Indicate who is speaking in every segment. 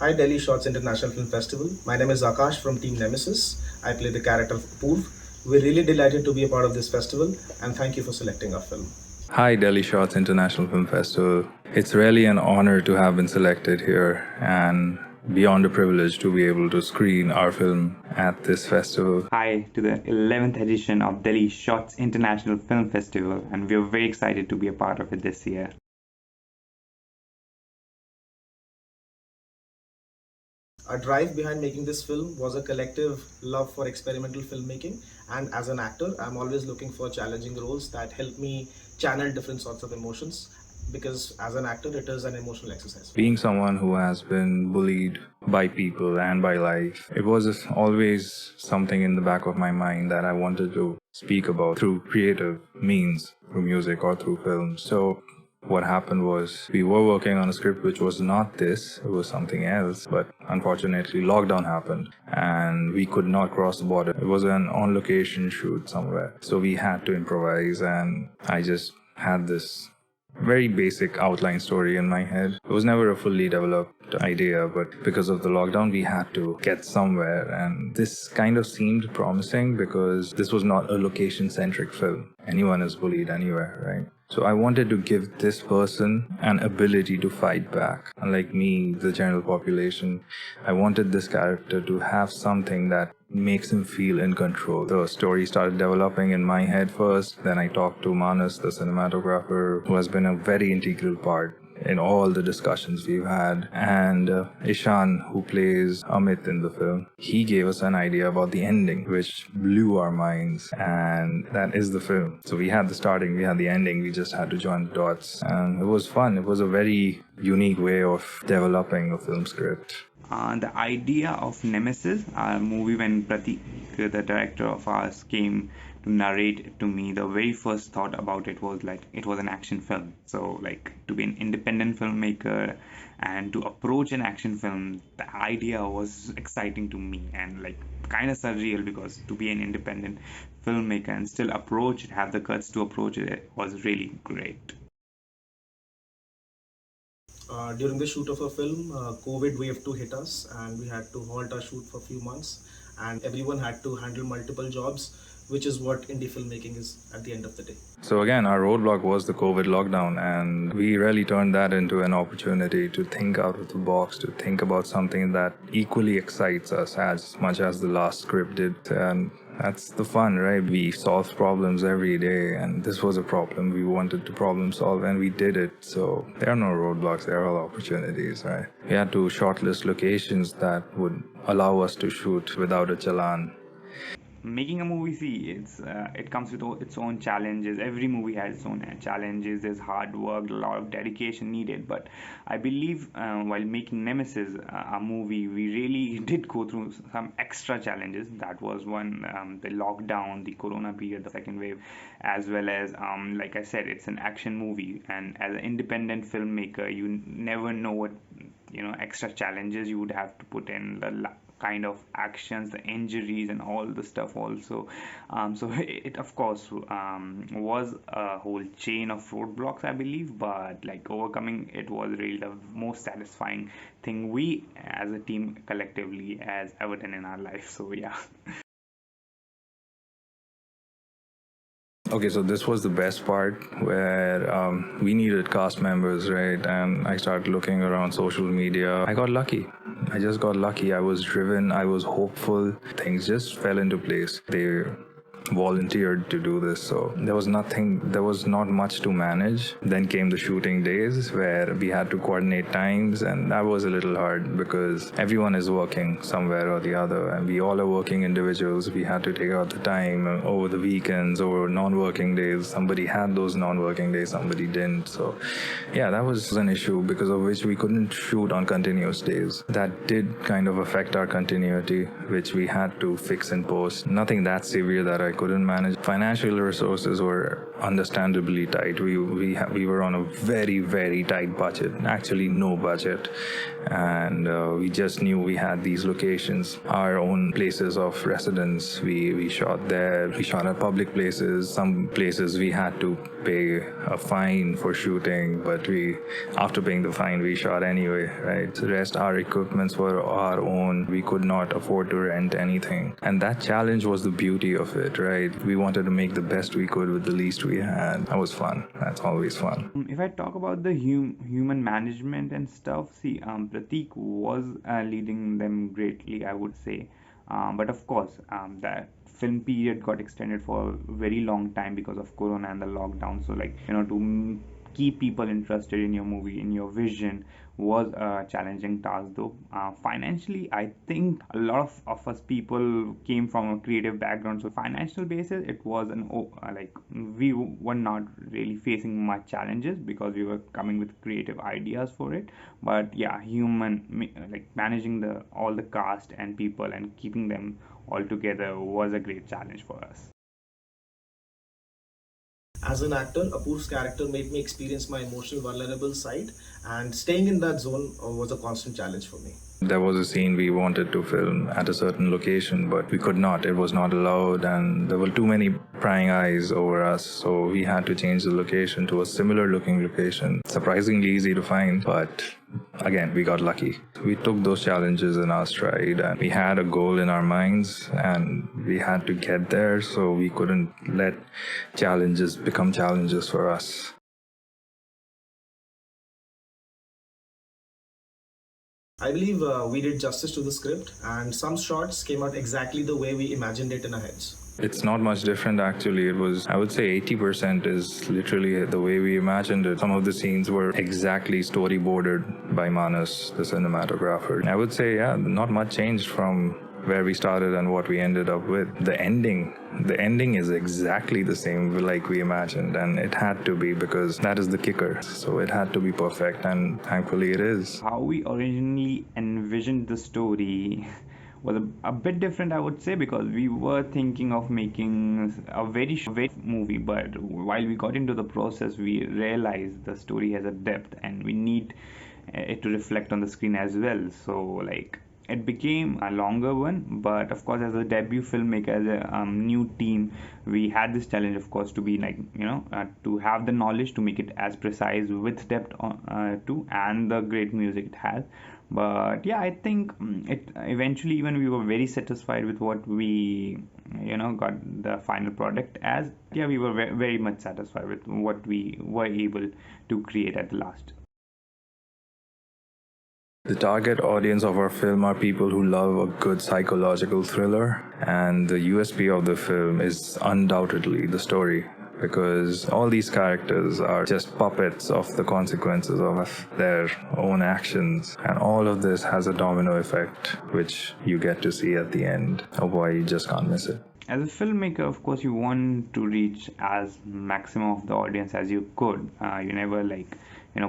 Speaker 1: Hi Delhi Shorts International Film Festival. My name is Akash from Team NEMESIS. I play the character of Purv. We're really delighted to be a part of this festival and thank you for selecting our film.
Speaker 2: Hi, Delhi Shots International Film Festival. It's really an honor to have been selected here and beyond a privilege to be able to screen our film at this festival.
Speaker 3: Hi to the 11th edition of Delhi Shots International Film Festival, and we're very excited to be a part of it this year.
Speaker 1: Our drive behind making this film was a collective love for experimental filmmaking, and as an actor, I'm always looking for challenging roles that help me channel different sorts of emotions because as an actor, it is an emotional exercise.
Speaker 2: Being someone who has been bullied by people and by life, it was always something in the back of my mind that I wanted to speak about through creative means, through music or through film. So what happened was we were working on a script which was not this, it was something else, but unfortunately lockdown happened and we could not cross the border. It was an on-location shoot somewhere, so we had to improvise, and I just had this very basic outline story in my head. It was never a fully developed idea, but because of the lockdown we had to get somewhere, and this kind of seemed promising because this was not a location-centric film. Anyone is bullied anywhere, right? So I wanted to give this person an ability to fight back. Unlike me, the general population, I wanted this character to have something that makes him feel in control. The story started developing in my head first, then I talked to Manas, the cinematographer, who has been a very integral part in all the discussions we've had, and Ishan, who plays Amit in the film. He gave us an idea about the ending, which blew our minds, and that is the film. So we had the starting, we had the ending, we just had to join the dots, and it was fun. It was a very unique way of developing a film script.
Speaker 3: The idea of Nemesis, a movie when Prateek, the director of ours, came to narrate it to me, the very first thought about it was like it was an action film. So like to be an independent filmmaker and to approach an action film, the idea was exciting to me and like kind of surreal because to be an independent filmmaker and still approach it, have the guts to approach it was really great.
Speaker 1: During the shoot of a film, COVID wave 2 hit us and we had to halt our shoot for a few months and everyone had to handle multiple jobs, which is what indie filmmaking is at the end of the day.
Speaker 2: So again, our roadblock was the COVID lockdown, and we really turned that into an opportunity to think out of the box, to think about something that equally excites us as much as the last script did. And that's the fun, right? We solve problems every day, and this was a problem we wanted to problem solve, and we did it. So there are no roadblocks, there are all opportunities, right? We had to shortlist locations that would allow us to shoot without a challan.
Speaker 3: Making a movie, see, it comes with its own challenges. Every movie has its own challenges. There's hard work, a lot of dedication needed, but I believe while making Nemesis, a movie, we really did go through some extra challenges. That was one, the lockdown, the corona period, the second wave, as well as like I said, it's an action movie, and as an independent filmmaker you never know what extra challenges you would have to put in, the kind of actions, the injuries and all the stuff also. So it of course was a whole chain of roadblocks, I believe, but like overcoming it was really the most satisfying thing we as a team collectively has ever done in our life. So yeah.
Speaker 2: Okay, so this was the best part where we needed cast members, right? And I started looking around social media. I got lucky. I just got lucky. I was driven. I was hopeful. Things just fell into place. They volunteered to do this, so there was not much to manage. Then came the shooting days where we had to coordinate times, and that was a little hard because everyone is working somewhere or the other, and we all are working individuals. We had to take out the time over the weekends, over non-working days. Somebody had those non-working days, somebody didn't. So yeah, that was an issue because of which we couldn't shoot on continuous days. That did kind of affect our continuity, which we had to fix in post. Nothing that severe that I couldn't manage. Financial resources were understandably tight. We were on a very, very tight budget, actually no budget. And we just knew we had these locations, our own places of residence. We shot there, we shot at public places. Some places we had to pay a fine for shooting, but after paying the fine, we shot anyway, right? The rest, our equipments were our own. We could not afford to rent anything. And that challenge was the beauty of it, right? We wanted to make the best we could with the least we had. That was fun. That's always fun.
Speaker 3: If I talk about the human management and stuff, see, Prateek was leading them greatly, I would say. But of course, that film period got extended for a very long time because of Corona and the lockdown. So, like, to keep people interested in your movie, in your vision, was a challenging task though. Financially, I think a lot of us people came from a creative background, so financial basis it was like we were not really facing much challenges because we were coming with creative ideas for it. But yeah, like managing all the cast and people and keeping them all together was a great challenge for us.
Speaker 1: As an actor, Apoor's character made me experience my emotional, vulnerable side, and staying in that zone was a constant challenge for me.
Speaker 2: There was a scene we wanted to film at a certain location, but we could not. It was not allowed, and there were too many prying eyes over us, so we had to change the location to a similar looking location. Surprisingly easy to find, but again, we got lucky. We took those challenges in our stride, and we had a goal in our minds, and we had to get there, so we couldn't let challenges become challenges for us.
Speaker 1: I believe we did justice to the script, and some shots came out exactly the way we imagined it in our heads.
Speaker 2: It's not much different actually. It was, I would say 80% is literally the way we imagined it. Some of the scenes were exactly storyboarded by Manas, the cinematographer. I would say, yeah, not much changed from where we started and what we ended up with. The ending is exactly the same like we imagined, and it had to be because that is the kicker. So it had to be perfect, and thankfully it is.
Speaker 3: How we originally envisioned the story was a bit different, I would say, because we were thinking of making a very short movie, but while we got into the process, we realized the story has a depth and we need it to reflect on the screen as well. So, like, it became a longer one, but of course, as a debut filmmaker, as a new team, we had this challenge, of course, to be like, to have the knowledge to make it as precise with depth too, and the great music it has. But yeah, I think it eventually, even we were very satisfied with what we got the final product as. Yeah, we were very much satisfied with what we were able to create at the last.
Speaker 2: The target audience of our film are people who love a good psychological thriller, and the USP of the film is undoubtedly the story, because all these characters are just puppets of the consequences of their own actions, and all of this has a domino effect, which you get to see at the end. Oh boy, you just can't miss it.
Speaker 3: As a filmmaker, of course, you want to reach as maximum of the audience as you could. You never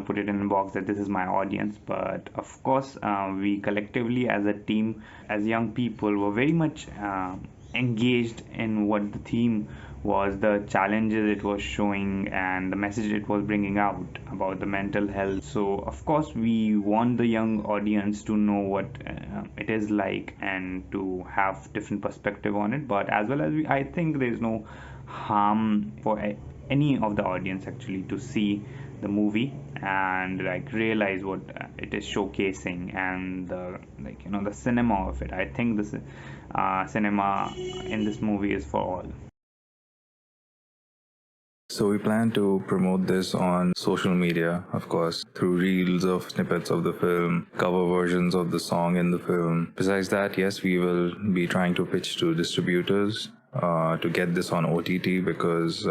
Speaker 3: put it in a box that this is my audience. But of course, we collectively as a team, as young people, were very much engaged in what the theme was, the challenges it was showing, and the message it was bringing out about the mental health. So of course we want the young audience to know what it is like and to have different perspective on it, but as well as I think there's no harm for any of the audience actually to see the movie and realize what it is showcasing, and the cinema of it. I think the cinema in this movie is for all.
Speaker 2: So we plan to promote this on social media, of course, through reels of snippets of the film, cover versions of the song in the film. Besides that, yes, we will be trying to pitch to distributors to get this on OTT, because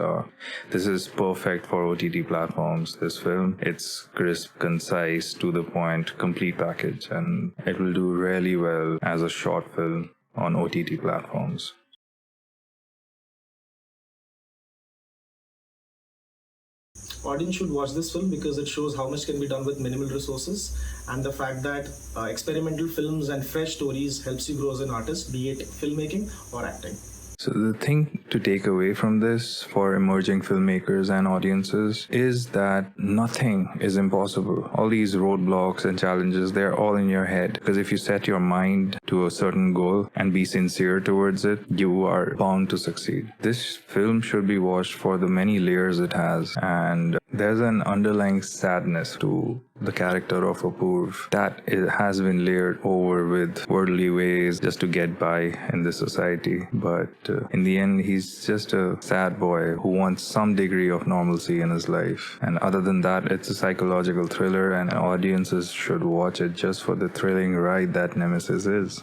Speaker 2: this is perfect for OTT platforms, this film. It's crisp, concise, to the point, complete package, and it will do really well as a short film on OTT platforms.
Speaker 1: Audience should watch this film because it shows how much can be done with minimal resources, and the fact that experimental films and fresh stories helps you grow as an artist, be it filmmaking or acting.
Speaker 2: So the thing to take away from this for emerging filmmakers and audiences is that nothing is impossible. All these roadblocks and challenges, they're all in your head. Because if you set your mind to a certain goal and be sincere towards it, you are bound to succeed. This film should be watched for the many layers it has, and there's an underlying sadness to the character of Apurv that it has been layered over with worldly ways just to get by in this society. But in the end, he's just a sad boy who wants some degree of normalcy in his life. And other than that, it's a psychological thriller, and audiences should watch it just for the thrilling ride that Nemesis is.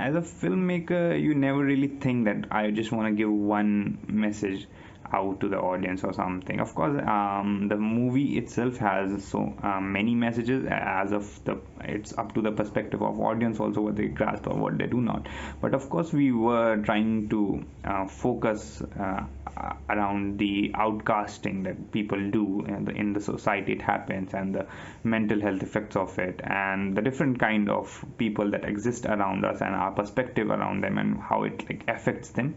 Speaker 3: As a filmmaker, you never really think that I just want to give one message out to the audience or something. Of course, the movie itself has so many messages. As of the, it's up to the perspective of audience also what they grasp or what they do not. But of course, we were trying to focus around the outcasting that people do in the society. It happens, and the mental health effects of it, and the different kind of people that exist around us, and our perspective around them, and how it like affects them,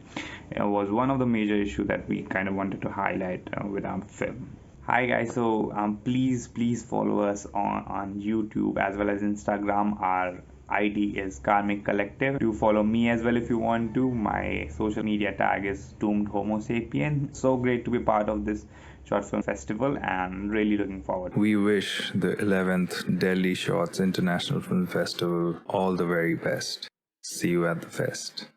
Speaker 3: was one of the major issue that we kind of wanted to highlight with our film. Hi guys, so please follow us on YouTube as well as Instagram. Our ID is Karmik Collective. Do follow me as well if you want to. My social media tag is Doomed Homo Sapien. So great to be part of this short film festival, and really looking forward.
Speaker 2: We wish the 11th Delhi Shorts International Film Festival all the very best. See you at the fest.